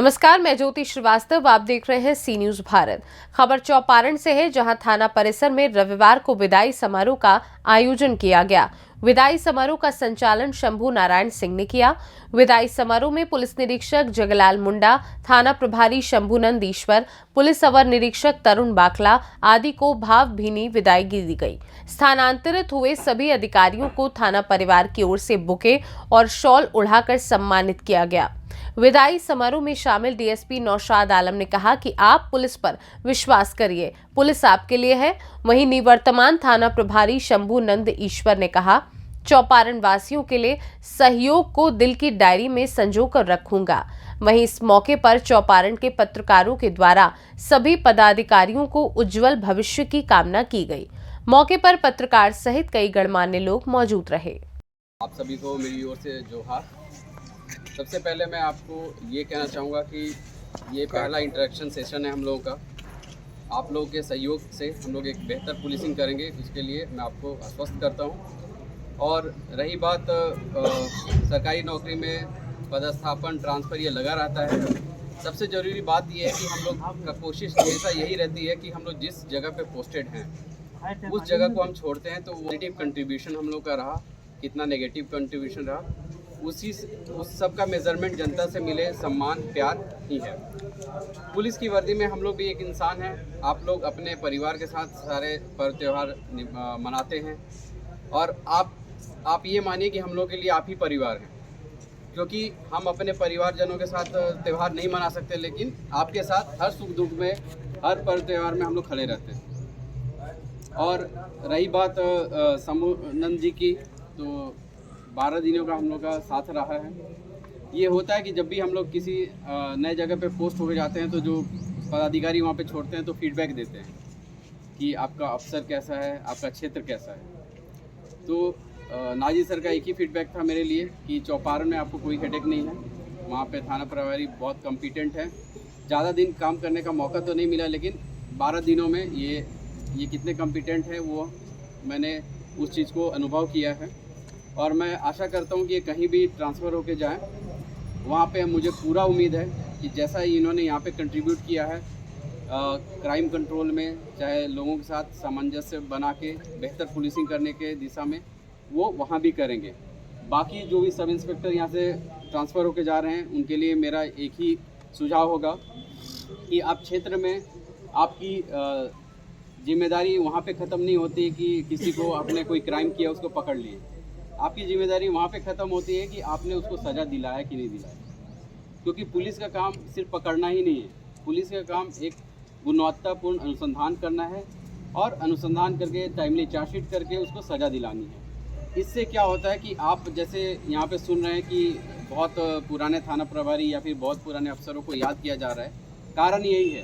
नमस्कार, मैं ज्योति श्रीवास्तव। आप देख रहे हैं सी न्यूज भारत। खबर चौपारण से है, जहां थाना परिसर में रविवार को विदाई समारोह का आयोजन किया गया। विदाई समारोह का संचालन शंभू नारायण सिंह ने किया। विदाई समारोह में पुलिस निरीक्षक जगलाल मुंडा, थाना प्रभारी शंभूनंद ईश्वर, पुलिस अवर निरीक्षक तरुण बाकला आदि को भावभीनी विदाईगी दी गई। स्थानांतरित हुए सभी अधिकारियों को थाना परिवार की ओर से बुके और शॉल उड़ाकर सम्मानित किया गया। विदाई समारोह में शामिल डीएसपी नौशाद आलम ने कहा कि आप पुलिस पर विश्वास करिए, पुलिस आपके लिए है। वहीं निवर्तमान थाना प्रभारी शंभूनंद ईश्वर ने कहा, चौपारण वासियों के लिए सहयोग को दिल की डायरी में संजोकर रखूंगा। वहीं इस मौके पर चौपारण के पत्रकारों के द्वारा सभी पदाधिकारियों को उज्जवल भविष्य की कामना की गई। मौके पर पत्रकार सहित कई गणमान्य लोग मौजूद रहे। आप सभी को मेरी ओर से जोहार। सबसे पहले मैं आपको ये कहना चाहूँगा कि ये पहला इंटरेक्शन सेशन है हम लोगों का। आप लोगों के सहयोग से हम लोग एक बेहतर पुलिसिंग करेंगे, इसके लिए मैं आपको आश्वस्त करता हूँ। और रही बात सरकारी नौकरी में पदस्थापन ट्रांसफ़र ये लगा रहता है। सबसे ज़रूरी बात ये है कि हम लोग का कोशिश हमेशा यही रहती है कि हम लोग जिस जगह पे पोस्टेड हैं उस जगह को हम छोड़ते हैं तो पॉजिटिव कंट्रीब्यूशन हम लोग का रहा, कितना नेगेटिव कंट्रीब्यूशन रहा, उस सब का मेज़रमेंट जनता से मिले सम्मान प्यार ही है। पुलिस की वर्दी में हम लोग भी एक इंसान हैं। आप लोग अपने परिवार के साथ सारे पर्व त्यौहार मनाते हैं और आप ये मानिए कि हम लोग के लिए आप ही परिवार हैं, क्योंकि हम अपने परिवारजनों के साथ त्यौहार नहीं मना सकते, लेकिन आपके साथ हर सुख दुख में हर पर्व त्यौहार में हम लोग खड़े रहते हैं। और रही बात शंभूनंद जी की, तो 12 दिनों का हम लोग का साथ रहा है। ये होता है कि जब भी हम लोग किसी नए जगह पे पोस्ट हो जाते हैं तो जो पदाधिकारी वहाँ पे छोड़ते हैं तो फीडबैक देते हैं कि आपका अफसर कैसा है, आपका क्षेत्र कैसा है। तो नाजी सर का एक ही फीडबैक था मेरे लिए कि चौपारण में आपको कोई हेडेक नहीं है, वहाँ पे थाना प्रभारी बहुत कॉम्पिटेंट है। ज़्यादा दिन काम करने का मौका तो नहीं मिला, लेकिन 12 दिनों में ये कितने कॉम्पिटेंट है वो मैंने उस चीज़ को अनुभव किया है। और मैं आशा करता हूँ कि ये कहीं भी ट्रांसफ़र होके जाएं, वहाँ पे मुझे पूरा उम्मीद है कि जैसा इन्होंने यहाँ पे कंट्रीब्यूट किया है क्राइम कंट्रोल में, चाहे लोगों के साथ सामंजस्य बना के बेहतर पुलिसिंग करने के दिशा में, वो वहाँ भी करेंगे। बाकी जो भी सब इंस्पेक्टर यहाँ से ट्रांसफ़र होके जा रहे हैं उनके लिए मेरा एक ही सुझाव होगा कि आप क्षेत्र में आपकी जिम्मेदारी वहाँ पे ख़त्म नहीं होती कि किसी को आपने कोई क्राइम किया उसको पकड़ लिए। आपकी जिम्मेदारी वहाँ पे ख़त्म होती है कि आपने उसको सज़ा दिलाया कि नहीं दिलाया, क्योंकि पुलिस का काम सिर्फ पकड़ना ही नहीं है। पुलिस का काम एक गुणवत्तापूर्ण अनुसंधान करना है और अनुसंधान करके टाइमली चार्जशीट करके उसको सज़ा दिलानी है। इससे क्या होता है कि आप जैसे यहाँ पे सुन रहे हैं कि बहुत पुराने थाना प्रभारी या फिर बहुत पुराने अफसरों को याद किया जा रहा है। कारण यही है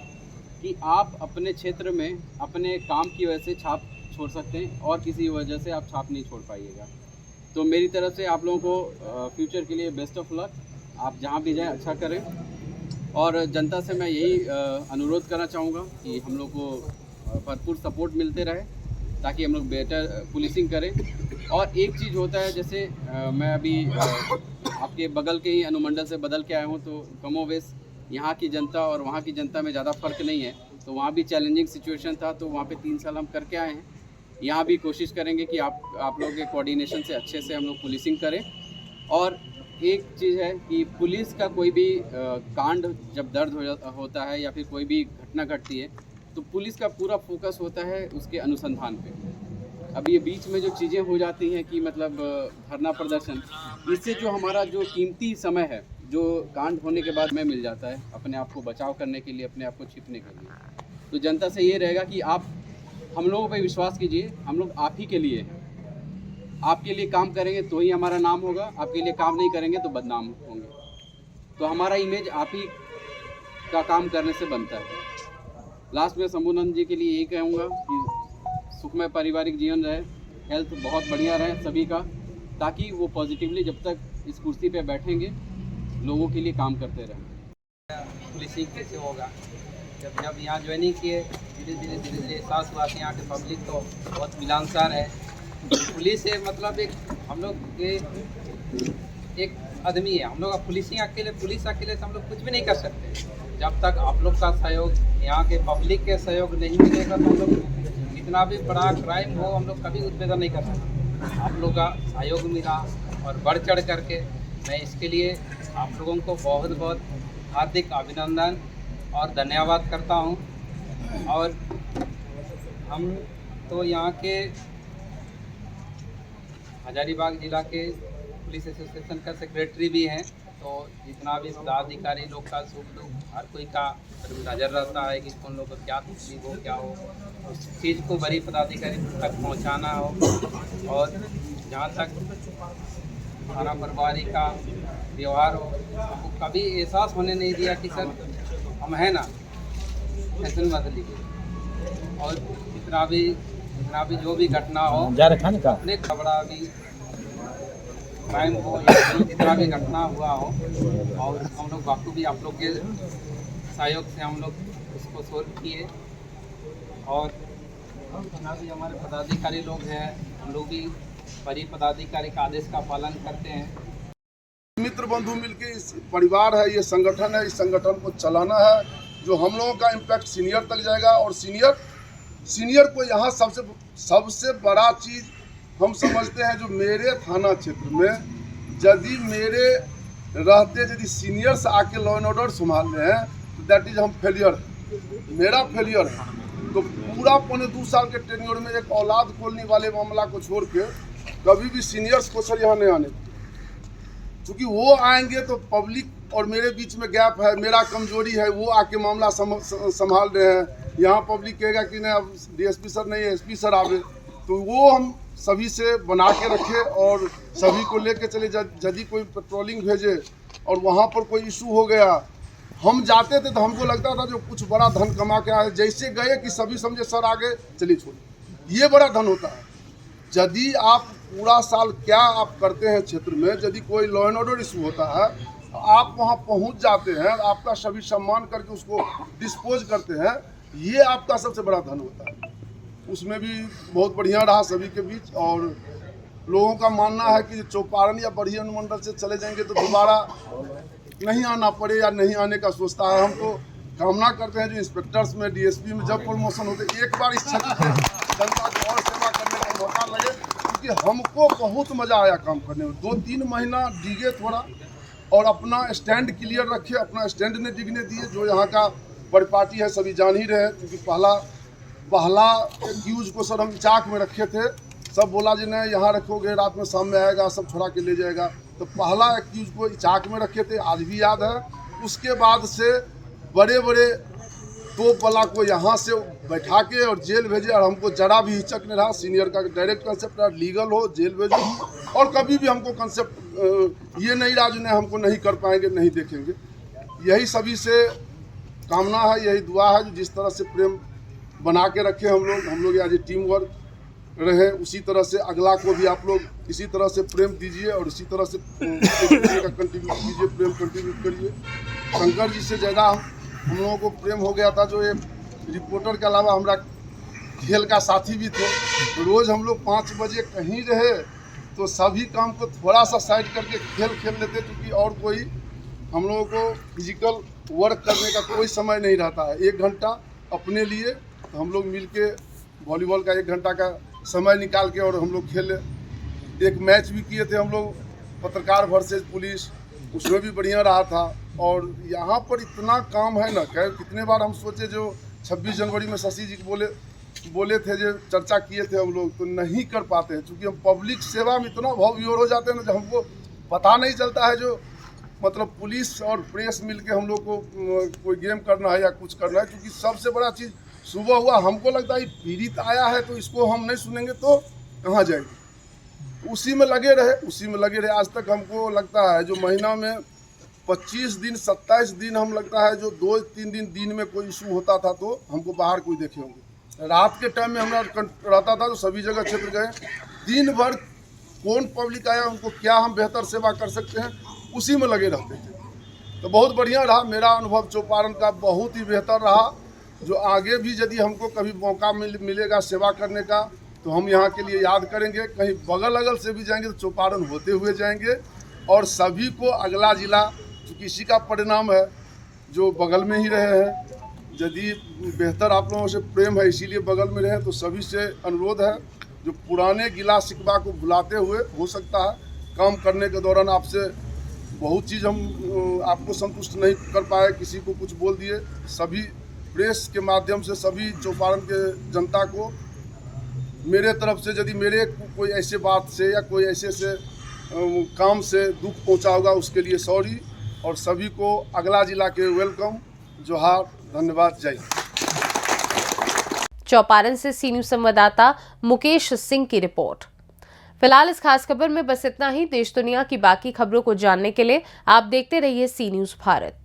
कि आप अपने क्षेत्र में अपने काम की वजह से छाप छोड़ सकते हैं और किसी वजह से आप छाप नहीं छोड़ पाइएगा। तो मेरी तरफ से आप लोगों को फ्यूचर के लिए बेस्ट ऑफ लक। आप जहाँ भी जाएं अच्छा करें। और जनता से मैं यही अनुरोध करना चाहूँगा कि हम लोग को भरपूर सपोर्ट मिलते रहे ताकि हम लोग बेहतर पुलिसिंग करें। और एक चीज़ होता है, जैसे मैं अभी आपके बगल के ही अनुमंडल से बदल के आया हूँ, तो कमोवेश यहाँ की जनता और वहाँ की जनता में ज़्यादा फ़र्क नहीं है। तो वहाँ भी चैलेंजिंग सिचुएशन था, तो वहाँ पे 3 साल हम करके आए हैं। यहाँ भी कोशिश करेंगे कि आप लोगों के कोऑर्डिनेशन से अच्छे से हम लोग पुलिसिंग करें। और एक चीज़ है कि पुलिस का कोई भी कांड जब दर्ज होता है या फिर कोई भी घटना घटती है तो पुलिस का पूरा फोकस होता है उसके अनुसंधान पे। अब ये बीच में जो चीज़ें हो जाती हैं कि मतलब धरना प्रदर्शन, इससे जो हमारा जो कीमती समय है जो कांड होने के बाद में मिल जाता है अपने आप को बचाव करने के लिए, अपने आप को छिपने के लिए। तो जनता से ये रहेगा कि आप हम लोगों पे विश्वास कीजिए, हम लोग आप ही के लिए हैं। आपके लिए काम करेंगे तो ही हमारा नाम होगा, आपके लिए काम नहीं करेंगे तो बदनाम होंगे। तो हमारा इमेज आप ही का काम करने से बनता है। लास्ट में शंभूनंद जी के लिए यही कहूँगा कि सुखमय पारिवारिक जीवन रहे, हेल्थ बहुत बढ़िया रहे सभी का, ताकि वो पॉजिटिवली जब तक इस कुर्सी पे बैठेंगे लोगों के लिए काम करते रहें। पुलिसिंग कैसे होगा? जब यहाँ ज्वाइनिंग किए धीरे धीरे एहसास हुआ कि यहाँ के पब्लिक तो बहुत मिलानसार है। पुलिस से मतलब एक हम लोग के एक आदमी है। हम लोग का पुलिस अकेले से हम लोग कुछ भी नहीं कर सकते। जब तक आप लोग का सहयोग, यहाँ के पब्लिक के सहयोग नहीं मिलेगा तो हम लोग कितना भी बड़ा क्राइम हो हम लोग कभी उद्भेदन नहीं कर सकते। आप लोग का सहयोग मिला और बढ़ चढ़ करके मैं इसके लिए आप लोगों को बहुत बहुत हार्दिक अभिनंदन और धन्यवाद करता हूँ। और हम तो यहाँ के हजारीबाग जिला के पुलिस एसोसिएशन का सेक्रेटरी भी हैं, तो जितना भी पदाधिकारी लोग का सुख दुख हर कोई का नज़र रहता है कि कौन लोग को क्या तकलीफ हो, क्या हो, उस चीज़ को बड़ी पदाधिकारी तक पहुंचाना हो। और जहां तक थाना प्रभारी का व्यवहार हो, हमको कभी एहसास होने नहीं दिया कि सर हम हैं ना, टेंशन मत लीजिए। और जितना भी जो भी घटना हो, अपने खबरा भी क्राइम हो या जितना भी घटना हुआ हो, और हम लोग बखूबी आप लोग के सहयोग से हम लोग उसको सोल्व किए। और जितना भी हमारे पदाधिकारी लोग हैं, हम लोग भी बड़ी पदाधिकारी का आदेश का पालन करते हैं। मित्र बंधु मिलके इस परिवार है, ये संगठन है, इस संगठन को चलाना है। जो हम लोगों का इम्पैक्ट सीनियर तक जाएगा, और सीनियर को यहाँ सबसे बड़ा चीज़ हम समझते हैं, जो मेरे थाना क्षेत्र में यदि मेरे रहते यदि सीनियर से आके लॉ एंड ऑर्डर संभाल रहे हैं तो दैट इज हम फेलियर है, मेरा फेलियर है। तो पूरा 2.25 साल के टेन्योर में एक औलाद खोलने वाले मामला को छोड़ के कभी भी सीनियर्स को सर यहाँ नहीं आने, क्योंकि वो आएंगे तो पब्लिक और मेरे बीच में गैप है, मेरा कमजोरी है, वो आके मामला संभाल रहे हैं। यहाँ पब्लिक कहेगा कि नहीं अब डीएसपी सर नहीं, एसपी सर आवे, तो वो हम सभी से बना के रखे और सभी को लेके चले। यदि कोई पेट्रोलिंग भेजे और वहाँ पर कोई इशू हो गया, हम जाते थे तो हमको लगता था जो कुछ बड़ा धन कमा के आए, जैसे गए कि सभी समझे सर आगे चलिए छोड़िए, ये बड़ा धन होता है। यदि आप पूरा साल क्या आप करते हैं क्षेत्र में, यदि कोई लॉ एंड ऑर्डर इशू होता है, आप वहाँ पहुँच जाते हैं, आपका सभी सम्मान करके उसको डिस्पोज करते हैं, ये आपका सबसे बड़ा धन होता है। उसमें भी बहुत बढ़िया रहा सभी के बीच। और लोगों का मानना है कि चौपारण या बड़ी अनुमंडल से चले जाएंगे तो दोबारा नहीं आना पड़े या नहीं आने का सोचता है। हम तो कामना करते हैं जो इंस्पेक्टर्स में, डीएसपी में जब प्रमोशन होते एक बार इस क्षेत्र में जनता को और सेवा करने का मौका लगे, क्योंकि हमको बहुत मज़ा आया काम करने में। 2-3 महीना डिगे थोड़ा और अपना स्टैंड क्लियर रखे, अपना स्टैंड ने डिगने दिए। जो यहाँ का बड़ी पार्टी है सभी जान ही रहे, क्योंकि पहला एक्यूज को सर हम चाक में रखे थे, सब बोला जी नहीं यहाँ रखोगे रात में शाम में आएगा सब छुड़ा के ले जाएगा, तो पहला एक्यूज को चाक में रखे थे, आज भी याद है। उसके बाद से बड़े तोप वाला को यहाँ से बैठा के और जेल भेजे, और हमको जरा भी हिचक नहीं रहा। सीनियर का डायरेक्ट कंसेप्ट रहा, लीगल हो जेल भेजो, और कभी भी हमको कंसेप्ट ये नहीं रहा जो नहीं हमको नहीं कर पाएंगे, नहीं देखेंगे। यही सभी से कामना है, यही दुआ है, जो जिस तरह से प्रेम बना के रखे हम लोग आज टीम वर्क रहे, उसी तरह से अगला को भी आप लोग इसी तरह से प्रेम दीजिए और इसी तरह से का कंट्रीब्यूट कीजिए, प्रेम कंट्रीब्यूट करिए। शंकर जी से ज़्यादा हम लोगों को प्रेम हो गया था, जो ये रिपोर्टर के अलावा हमारा खेल का साथी भी थे। रोज़ हम लोग 5 बजे कहीं रहे तो सभी काम को थोड़ा सा साइड करके खेल लेते, क्योंकि और कोई हम लोगों को फिजिकल वर्क करने का कोई समय नहीं रहता है। 1 घंटा अपने लिए तो हम लोग मिल के वॉलीबॉल का 1 घंटा का समय निकाल के और हम लोग खेले। एक मैच भी किए थे हम लोग, पत्रकार वर्सेस पुलिस, उसमें भी बढ़िया रहा था। और यहाँ पर इतना काम है ना, कितने बार हम सोचे, जो 26 जनवरी में शशि जी बोले थे, जो चर्चा किए थे हम लोग, तो नहीं कर पाते हैं, क्योंकि हम पब्लिक सेवा में इतना भावविभोर हो जाते हैं ना, जो हमको पता नहीं चलता है। जो मतलब पुलिस और प्रेस मिलके हम लोग को कोई गेम करना है या कुछ करना है, क्योंकि सबसे बड़ा चीज़ सुबह हुआ, हमको लगता है पीड़ित आया है तो इसको हम नहीं सुनेंगे तो कहाँ जाएंगे। उसी में लगे रहे आज तक। हमको लगता है जो महीना में 25 दिन 27 दिन हम लगता है, जो 2-3 दिन में कोई इशू होता था तो हमको बाहर कोई देखे होंगे। रात के टाइम में हमारा रहता था, तो सभी जगह क्षेत्र गए, दिन भर कौन पब्लिक आया, उनको क्या हम बेहतर सेवा कर सकते हैं, उसी में लगे रहते थे। तो बहुत बढ़िया रहा मेरा अनुभव चौपारण का, बहुत ही बेहतर रहा। जो आगे भी यदि हमको कभी मौका मिलेगा सेवा करने का, तो हम यहाँ के लिए याद करेंगे। कहीं बगल अगल से भी जाएंगे तो चौपारण होते हुए जाएंगे। और सभी को अगला जिला चूँकि इसी का परिणाम है जो बगल में ही रहे हैं, यदि बेहतर आप लोगों से प्रेम है इसीलिए बगल में रहे, तो सभी से अनुरोध है जो पुराने गिला शिकवा को भुलाते हुए, हो सकता है काम करने के दौरान आपसे बहुत चीज़ हम आपको संतुष्ट नहीं कर पाए, किसी को कुछ बोल दिए, सभी प्रेस के माध्यम से सभी चौपारण के जनता को मेरे तरफ से यदि मेरे कोई ऐसे बात से या कोई ऐसे काम से दुख पहुंचा होगा उसके लिए सॉरी, और सभी को अगला जिला के वेलकम, जोहार, धन्यवाद, जय हिंद। चौपारण से सी न्यूज संवाददाता मुकेश सिंह की रिपोर्ट। फिलहाल इस खास खबर में बस इतना ही। देश दुनिया की बाकी खबरों को जानने के लिए आप देखते रहिए सी न्यूज भारत।